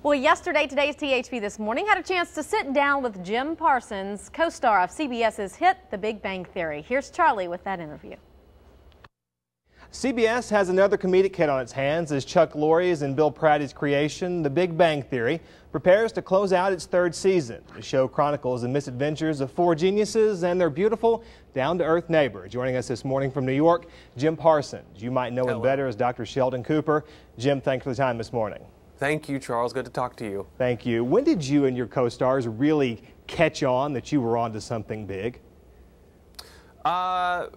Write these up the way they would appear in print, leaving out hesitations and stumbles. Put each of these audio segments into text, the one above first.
Well, yesterday, today's THV This Morning had a chance to sit down with Jim Parsons, co-star of CBS's hit The Big Bang Theory. Here's Charlie with that interview. CBS has another comedic hit on its hands as Chuck Lorre's and Bill Pratty's creation, The Big Bang Theory, prepares to close out its third season. The show chronicles the misadventures of four geniuses and their beautiful, down-to-earth neighbor. Joining us this morning from New York, Jim Parsons. You might know him better as Dr. Sheldon Cooper. Jim, thanks for the time this morning. Thank you, Charles. Good to talk to you. Thank you. When did you and your co-stars really catch on that you were onto something big? Honestly,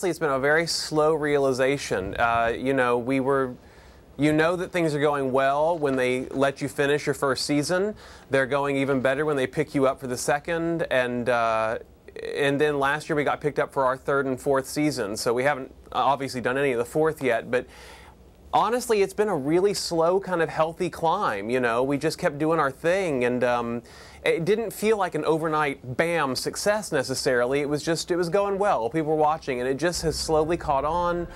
it's been a very slow realization. You know that things are going well when they let you finish your first season. They're going even better when they pick you up for the second. And then last year we got picked up for our third and fourth season. So we haven't obviously done any of the fourth yet. But honestly, it's been a really slow kind of healthy climb. You know, we just kept doing our thing, and it didn't feel like an overnight bam success necessarily. It was going well. People were watching, and it just has slowly caught on.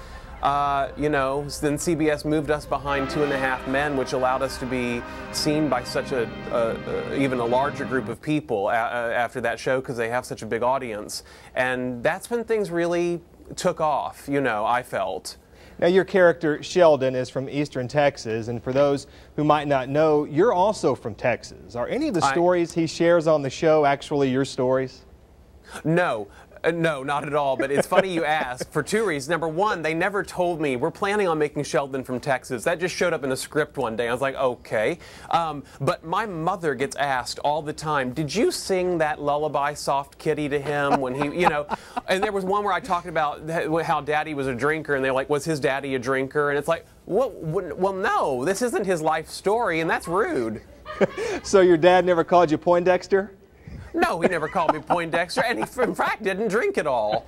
You know, then CBS moved us behind 2.5 Men, which allowed us to be seen by such even a larger group of people after that show, because they have such a big audience. And that's when things really took off, you know, I felt. Now, your character, Sheldon, is from Eastern Texas, and for those who might not know, you're also from Texas. Are any of the stories he shares on the show actually your stories? No. No, not at all, but it's funny you ask for two reasons. Number one, they never told me, we're planning on making Sheldon from Texas. That just showed up in a script one day. I was like, okay. But my mother gets asked all the time, did you sing that lullaby, Soft Kitty, to him when he, you know, and there was one where I talked about how daddy was a drinker, and they're like, was his daddy a drinker? And it's like, well, no, this isn't his life story, and that's rude. So your dad never called you Poindexter? No, he never called me Poindexter, and he, in fact, didn't drink at all.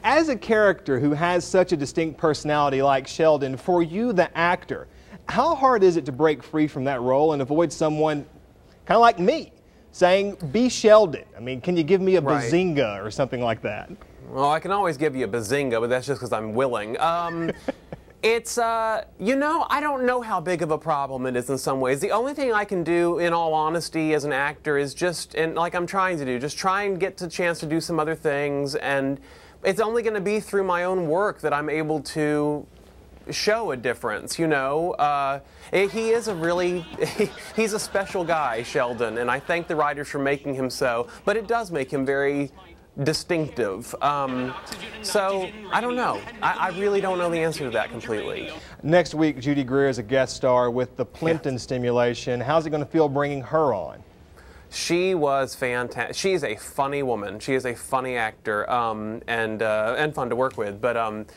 As a character who has such a distinct personality like Sheldon, for you, the actor, how hard is it to break free from that role and avoid someone kind of like me saying, be Sheldon? I mean, can you give me a bazinga or something like that? Well, I can always give you a bazinga, but that's just because I'm willing. It's, you know, I don't know how big of a problem it is in some ways. The only thing I can do, in all honesty, as an actor is just, and like I'm trying to do, just try and get the chance to do some other things, and it's only going to be through my own work that I'm able to show a difference, you know. He is a really, he's a special guy, Sheldon, and I thank the writers for making him so, but it does make him very distinctive. So I don't know. I really don't know the answer to that completely. Next week, Judy Greer is a guest star with the Plimpton stimulation. How's it going to feel bringing her on? She was fantastic. She's a funny woman. She is a funny actor, and fun to work with. But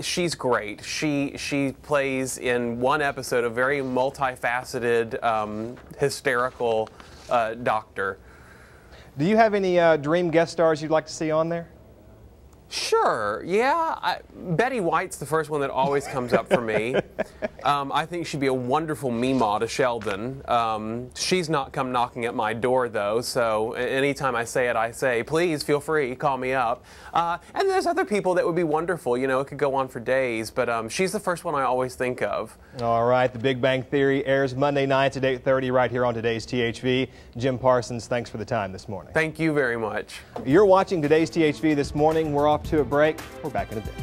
she's great. She plays in one episode a very multifaceted, hysterical doctor. Do you have any dream guest stars you'd like to see on there? Sure, yeah. Betty White's the first one that always comes up for me. I think she'd be a wonderful Meemaw to Sheldon. She's not come knocking at my door, though, so anytime I say it, I say, please feel free, call me up. And there's other people that would be wonderful. You know, it could go on for days, but she's the first one I always think of. All right, The Big Bang Theory airs Monday nights at 8:30 right here on today's THV. Jim Parsons, thanks for the time this morning. Thank you very much. You're watching today's THV This Morning. We're off to a break. We're back in a bit.